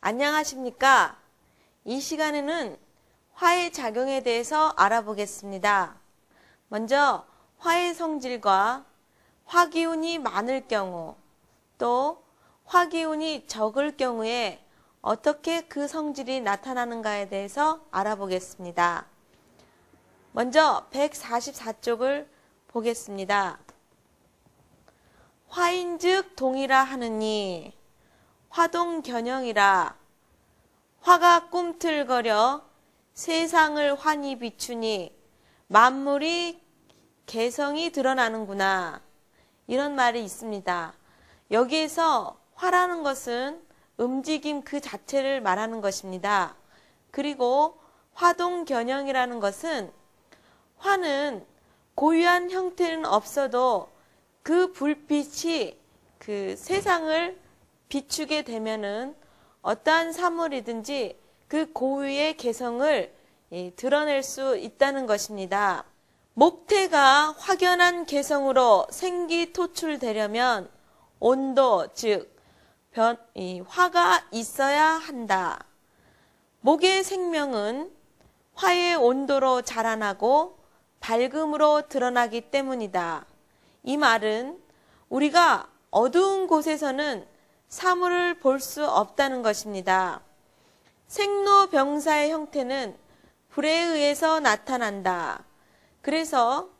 안녕하십니까? 이 시간에는 화의 작용에 대해서 알아보겠습니다. 먼저 화의 성질과 화기운이 많을 경우 또 화기운이 적을 경우에 어떻게 그 성질이 나타나는가에 대해서 알아보겠습니다. 먼저 144쪽을 보겠습니다. 화인즉 동이라 하느니 화동견영이라 화가 꿈틀거려 세상을 환히 비추니 만물이 개성이 드러나는구나. 이런 말이 있습니다. 여기에서 화라는 것은 움직임 그 자체를 말하는 것입니다. 그리고 화동견영이라는 것은 화는 고유한 형태는 없어도 그 불빛이 그 세상을 비추게 되면은 어떠한 사물이든지 그 고유의 개성을 드러낼 수 있다는 것입니다. 목태가 확연한 개성으로 생기 토출되려면 온도, 즉 화가 있어야 한다. 목의 생명은 화의 온도로 자라나고 밝음으로 드러나기 때문이다. 이 말은 우리가 어두운 곳에서는 사물을 볼 수 없다는 것입니다. 생로병사의 형태는 불에 의해서 나타난다. 그래서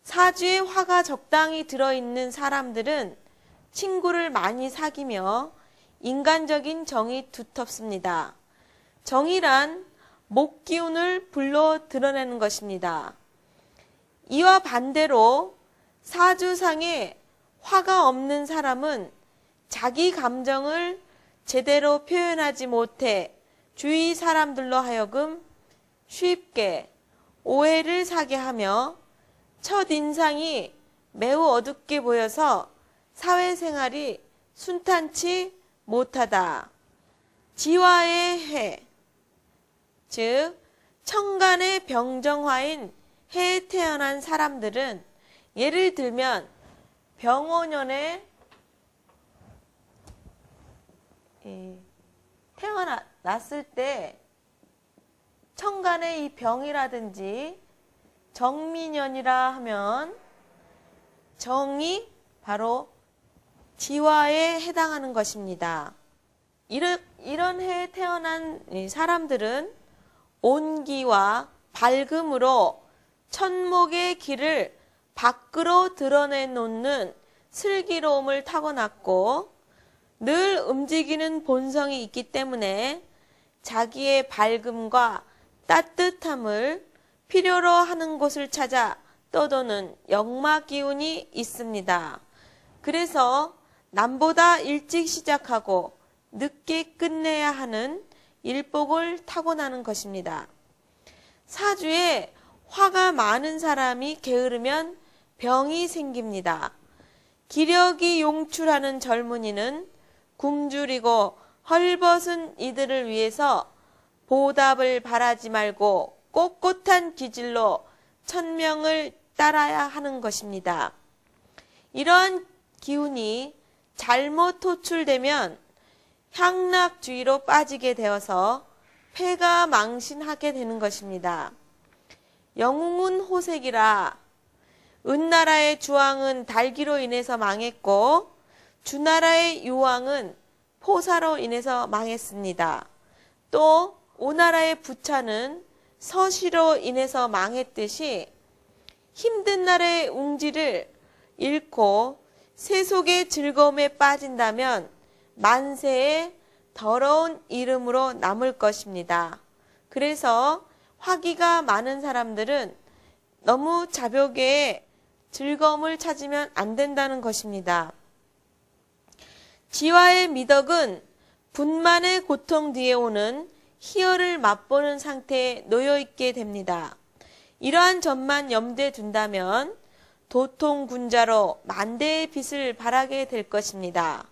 사주에 화가 적당히 들어있는 사람들은 친구를 많이 사귀며 인간적인 정이 두텁습니다. 정이란 목기운을 불러 드러내는 것입니다. 이와 반대로 사주상에 화가 없는 사람은 자기 감정을 제대로 표현하지 못해 주위 사람들로 하여금 쉽게 오해를 사게 하며 첫인상이 매우 어둡게 보여서 사회생활이 순탄치 못하다. 지화의 해, 즉 천간의 병정화인 해에 태어난 사람들은 예를 들면 병오년에 태어났을 때 천간의 이 병이라든지 정미년이라 하면 정이 바로 지화에 해당하는 것입니다. 이런 해에 태어난 사람들은 온기와 밝음으로 천목의 길을 밖으로 드러내놓는 슬기로움을 타고났고 늘 움직이는 본성이 있기 때문에 자기의 밝음과 따뜻함을 필요로 하는 곳을 찾아 떠도는 역마기운이 있습니다. 그래서 남보다 일찍 시작하고 늦게 끝내야 하는 일복을 타고나는 것입니다. 사주에 화가 많은 사람이 게으르면 병이 생깁니다. 기력이 용출하는 젊은이는 굶주리고 헐벗은 이들을 위해서 보답을 바라지 말고 꼿꼿한 기질로 천명을 따라야 하는 것입니다. 이러한 기운이 잘못 토출되면 향락주의로 빠지게 되어서 폐가 망신하게 되는 것입니다. 영웅은 호색이라 은나라의 주왕은 달기로 인해서 망했고 주나라의 유왕은 포사로 인해서 망했습니다. 또 오나라의 부차는 서시로 인해서 망했듯이 힘든 날의 웅지를 잃고 세속의 즐거움에 빠진다면 만세의 더러운 이름으로 남을 것입니다. 그래서 화기가 많은 사람들은 너무 자벽에 즐거움을 찾으면 안 된다는 것입니다. 지화의 미덕은 분만의 고통 뒤에 오는 희열을 맛보는 상태에 놓여있게 됩니다. 이러한 점만 염두에 둔다면 도통군자로 만대의 빛을 발하게 될 것입니다.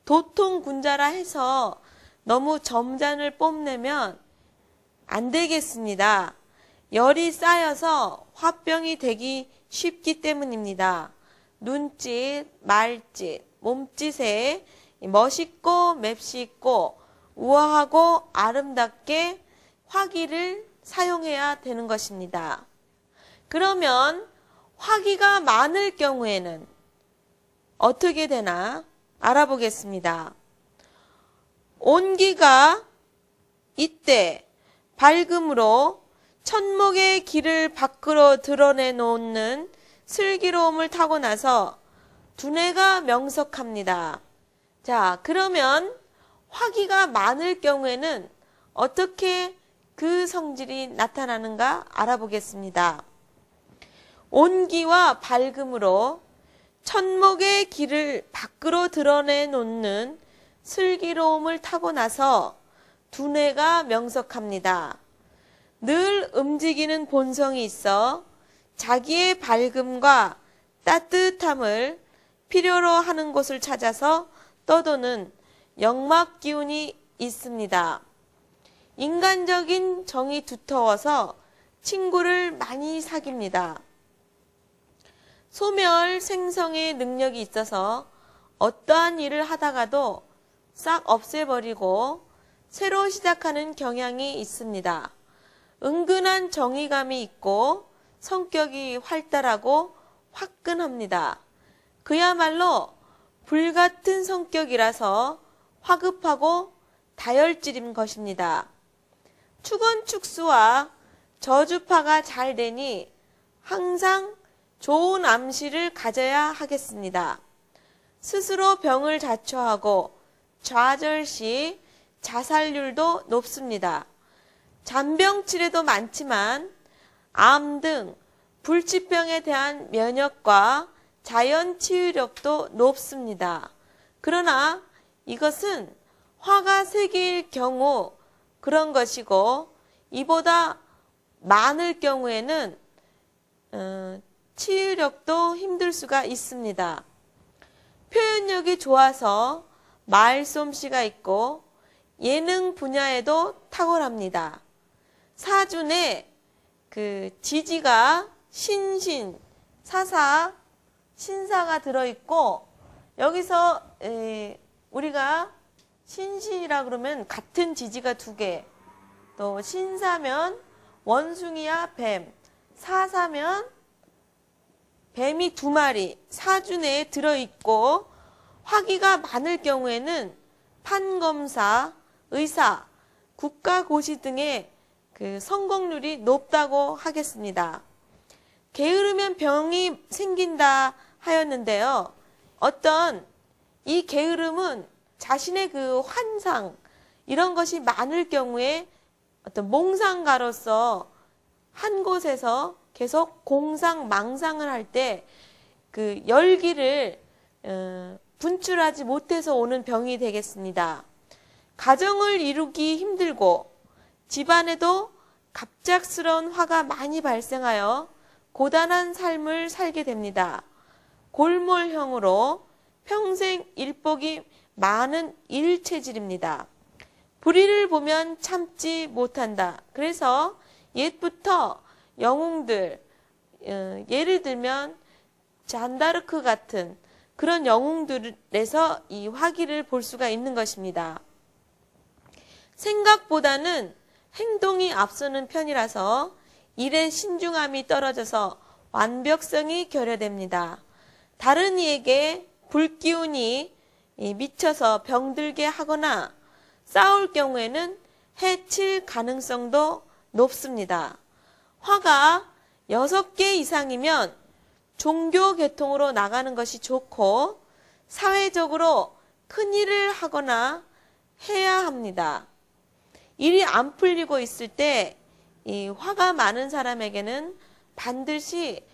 도통군자라 해서 너무 점잔을 뽐내면 안 되겠습니다. 열이 쌓여서 화병이 되기 쉽기 때문입니다. 눈짓, 말짓, 몸짓에 멋있고 맵시 있고 우아하고 아름답게 화기를 사용해야 되는 것입니다. 그러면 화기가 많을 경우에는 어떻게 되나 알아보겠습니다. 온기가 이때 밝음으로 천목의 길을 밖으로 드러내놓는 슬기로움을 타고 나서 두뇌가 명석합니다. 자, 그러면 화기가 많을 경우에는 어떻게 그 성질이 나타나는가 알아보겠습니다. 온기와 밝음으로 천목의 길을 밖으로 드러내놓는 슬기로움을 타고 나서 두뇌가 명석합니다. 늘 움직이는 본성이 있어 자기의 밝음과 따뜻함을 필요로 하는 곳을 찾아서 떠도는 역막 기운이 있습니다. 인간적인 정이 두터워서 친구를 많이 사깁니다. 소멸 생성의 능력이 있어서 어떠한 일을 하다가도 싹 없애버리고 새로 시작하는 경향이 있습니다. 은근한 정의감이 있고 성격이 활달하고 화끈합니다. 그야말로 불같은 성격이라서 화급하고 다혈질인 것입니다. 축원축수와 저주파가 잘 되니 항상 좋은 암시를 가져야 하겠습니다. 스스로 병을 자초하고 좌절시 자살률도 높습니다. 잔병치레도 많지만 암 등 불치병에 대한 면역과 자연 치유력도 높습니다. 그러나 이것은 화가 세기일 경우 그런 것이고 이보다 많을 경우에는 치유력도 힘들 수가 있습니다. 표현력이 좋아서 말솜씨가 있고 예능 분야에도 탁월합니다. 사준에 그 지지가 신신, 사사, 신사가 들어있고 여기서 우리가 신신이라 그러면 같은 지지가 2개, 또 신사면 원숭이야 뱀, 사사면 뱀이 2마리 사준에 들어있고 화기가 많을 경우에는 판검사, 의사, 국가고시 등의 그 성공률이 높다고 하겠습니다. 게으르면 병이 생긴다 하였는데요. 어떤 이 게으름은 자신의 그 환상 이런 것이 많을 경우에 어떤 몽상가로서 한 곳에서 계속 공상망상을 할 때 그 열기를 분출하지 못해서 오는 병이 되겠습니다. 가정을 이루기 힘들고 집안에도 갑작스러운 화가 많이 발생하여 고단한 삶을 살게 됩니다. 골몰형으로 평생 일복이 많은 일체질입니다. 불의를 보면 참지 못한다. 그래서 옛부터 영웅들, 예를 들면 잔다르크 같은 그런 영웅들에서 이 화기를 볼 수가 있는 것입니다. 생각보다는 행동이 앞서는 편이라서 일의 신중함이 떨어져서 완벽성이 결여됩니다. 다른 이에게 불기운이 미쳐서 병들게 하거나 싸울 경우에는 해칠 가능성도 높습니다. 화가 6개 이상이면 종교 계통으로 나가는 것이 좋고 사회적으로 큰 일을 하거나 해야 합니다. 일이 안 풀리고 있을 때 이 화가 많은 사람에게는 반드시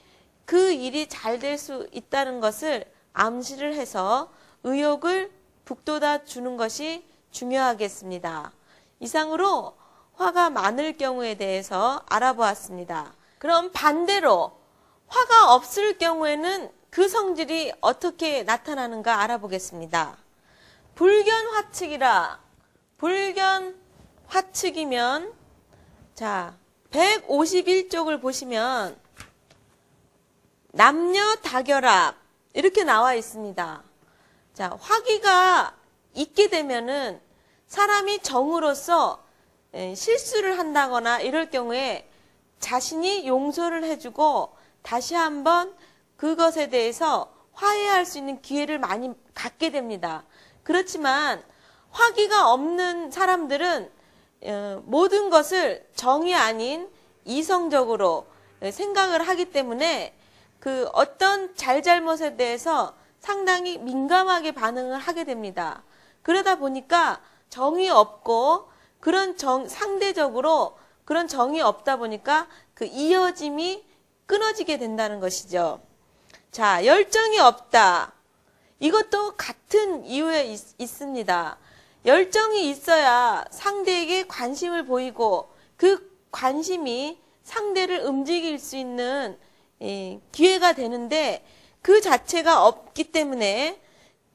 그 일이 잘 될 수 있다는 것을 암시를 해서 의욕을 북돋아 주는 것이 중요하겠습니다. 이상으로 화가 많을 경우에 대해서 알아보았습니다. 그럼 반대로 화가 없을 경우에는 그 성질이 어떻게 나타나는가 알아보겠습니다. 불견화측이라. 불견화측이면 자 151쪽을 보시면 남녀 다결합 이렇게 나와 있습니다. 자, 화기가 있게 되면은 사람이 정으로서 실수를 한다거나 이럴 경우에 자신이 용서를 해주고 다시 한번 그것에 대해서 화해할 수 있는 기회를 많이 갖게 됩니다. 그렇지만 화기가 없는 사람들은 모든 것을 정이 아닌 이성적으로 생각을 하기 때문에 그 어떤 잘잘못에 대해서 상당히 민감하게 반응을 하게 됩니다. 그러다 보니까 정이 없고 상대적으로 그런 정이 없다 보니까 그 이어짐이 끊어지게 된다는 것이죠. 자, 열정이 없다. 이것도 같은 이유에 있습니다. 열정이 있어야 상대에게 관심을 보이고 그 관심이 상대를 움직일 수 있는 기회가 되는데 그 자체가 없기 때문에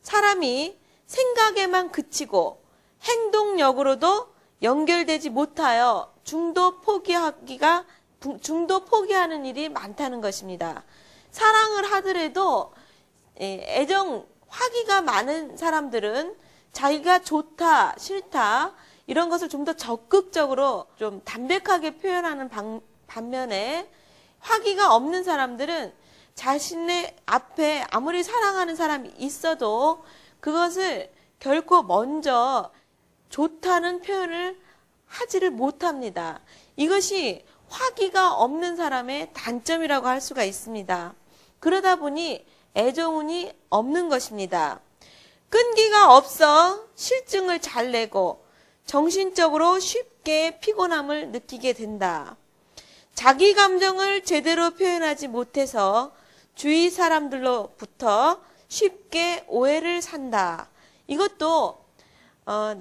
사람이 생각에만 그치고 행동력으로도 연결되지 못하여 중도 포기하는 일이 많다는 것입니다. 사랑을 하더라도 화기가 많은 사람들은 자기가 좋다, 싫다 이런 것을 좀 더 적극적으로 좀 담백하게 표현하는 반면에 화기가 없는 사람들은 자신의 앞에 아무리 사랑하는 사람이 있어도 그것을 결코 먼저 좋다는 표현을 하지를 못합니다. 이것이 화기가 없는 사람의 단점이라고 할 수가 있습니다. 그러다 보니 애정운이 없는 것입니다. 끈기가 없어 실증을 잘 내고 정신적으로 쉽게 피곤함을 느끼게 된다. 자기 감정을 제대로 표현하지 못해서 주위 사람들로부터 쉽게 오해를 산다. 이것도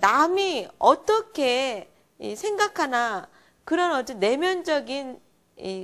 남이 어떻게 생각하나 그런 어떤 내면적인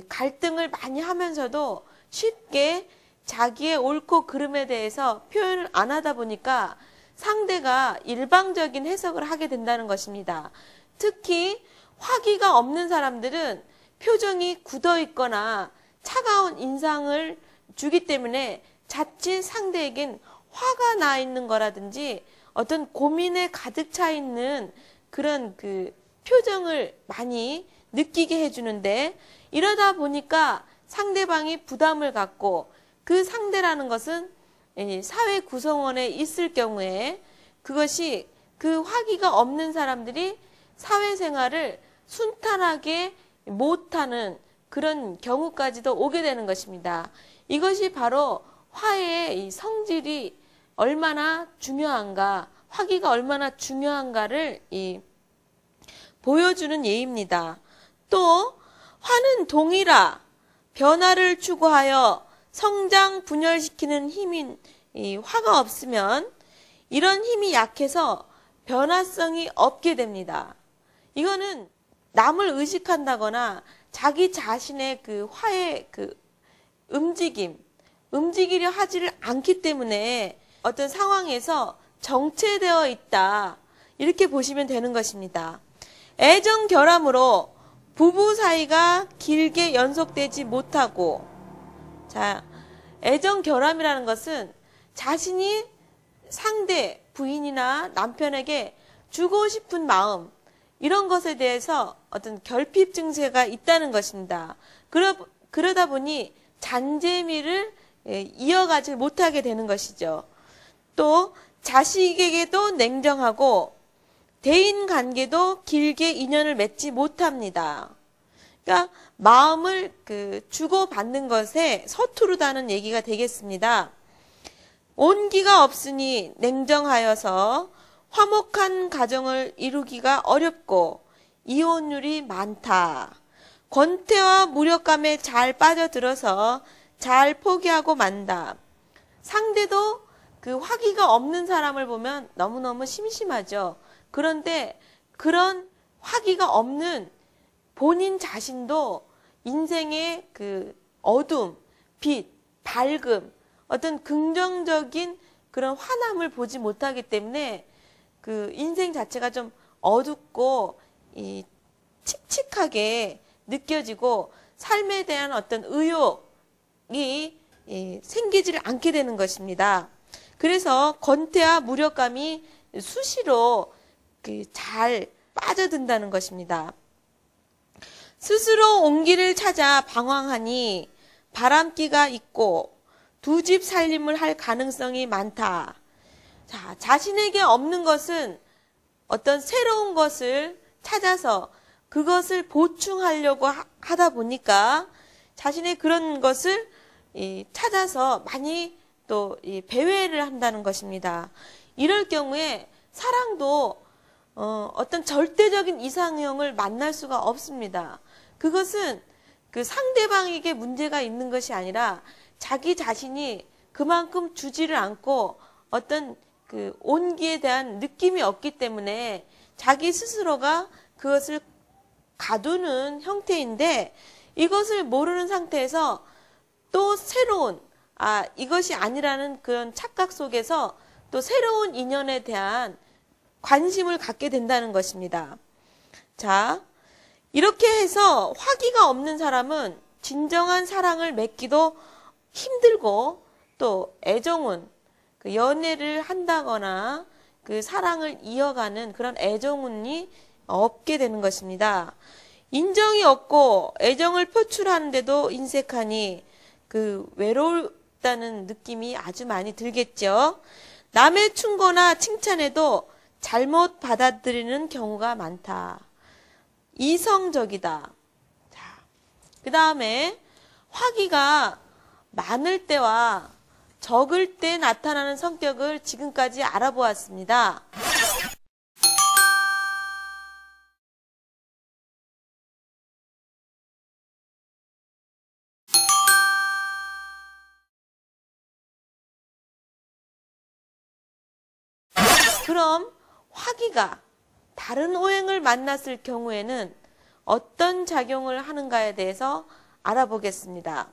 갈등을 많이 하면서도 쉽게 자기의 옳고 그름에 대해서 표현을 안 하다 보니까 상대가 일방적인 해석을 하게 된다는 것입니다. 특히 화기가 없는 사람들은 표정이 굳어 있거나 차가운 인상을 주기 때문에 자칫 상대에겐 화가 나 있는 거라든지 어떤 고민에 가득 차 있는 그런 그 표정을 많이 느끼게 해주는데 이러다 보니까 상대방이 부담을 갖고 그 상대라는 것은 사회 구성원에 있을 경우에 그것이 그 화기가 없는 사람들이 사회생활을 순탄하게 못하는 그런 경우까지도 오게 되는 것입니다. 이것이 바로 화해의 성질이 얼마나 중요한가, 화기가 얼마나 중요한가를 보여주는 예입니다. 또 화는 동이라 변화를 추구하여 성장 분열시키는 힘인 화가 없으면 이런 힘이 약해서 변화성이 없게 됩니다. 이거는 남을 의식한다거나 자기 자신의 그 화의 그 움직이려 하지를 않기 때문에 어떤 상황에서 정체되어 있다. 이렇게 보시면 되는 것입니다. 애정 결함으로 부부 사이가 길게 연속되지 못하고, 자, 애정 결함이라는 것은 자신이 상대 부인이나 남편에게 주고 싶은 마음, 이런 것에 대해서 어떤 결핍 증세가 있다는 것입니다. 그러다 보니 잔재미를 이어가지 못하게 되는 것이죠. 또 자식에게도 냉정하고 대인 관계도 길게 인연을 맺지 못합니다. 그러니까 마음을 주고받는 것에 서투르다는 얘기가 되겠습니다. 온기가 없으니 냉정하여서 화목한 가정을 이루기가 어렵고 이혼율이 많다. 권태와 무력감에 잘 빠져들어서 잘 포기하고 만다. 상대도 그 화기가 없는 사람을 보면 너무너무 심심하죠. 그런데 그런 화기가 없는 본인 자신도 인생의 그 어둠, 빛, 밝음, 어떤 긍정적인 그런 환함을 보지 못하기 때문에 그 인생 자체가 좀 어둡고 칙칙하게 느껴지고 삶에 대한 어떤 의욕이 생기지를 않게 되는 것입니다. 그래서 권태와 무력감이 수시로 잘 빠져든다는 것입니다. 스스로 온 길을 찾아 방황하니 바람기가 있고 두 집 살림을 할 가능성이 많다. 자, 자신에게 없는 것은 어떤 새로운 것을 찾아서 그것을 보충하려고 하다 보니까 자신의 그런 것을 찾아서 많이 또 배회를 한다는 것입니다. 이럴 경우에 사랑도 어떤 절대적인 이상형을 만날 수가 없습니다. 그것은 그 상대방에게 문제가 있는 것이 아니라 자기 자신이 그만큼 주지를 않고 어떤 그 온기에 대한 느낌이 없기 때문에 자기 스스로가 그것을 가두는 형태인데, 이것을 모르는 상태에서 또 새로운 이것이 아니라는 그런 착각 속에서 또 새로운 인연에 대한 관심을 갖게 된다는 것입니다. 자, 이렇게 해서 화기가 없는 사람은 진정한 사랑을 맺기도 힘들고 또 애정은 그 연애를 한다거나 그 사랑을 이어가는 그런 애정운이 없게 되는 것입니다. 인정이 없고 애정을 표출하는데도 인색하니 그 외롭다는 느낌이 아주 많이 들겠죠. 남의 충고나 칭찬에도 잘못 받아들이는 경우가 많다. 이성적이다. 자, 그 다음에 화기가 많을 때와 적을 때 나타나는 성격을 지금까지 알아보았습니다. 그럼 화기가 다른 오행을 만났을 경우에는 어떤 작용을 하는가에 대해서 알아보겠습니다.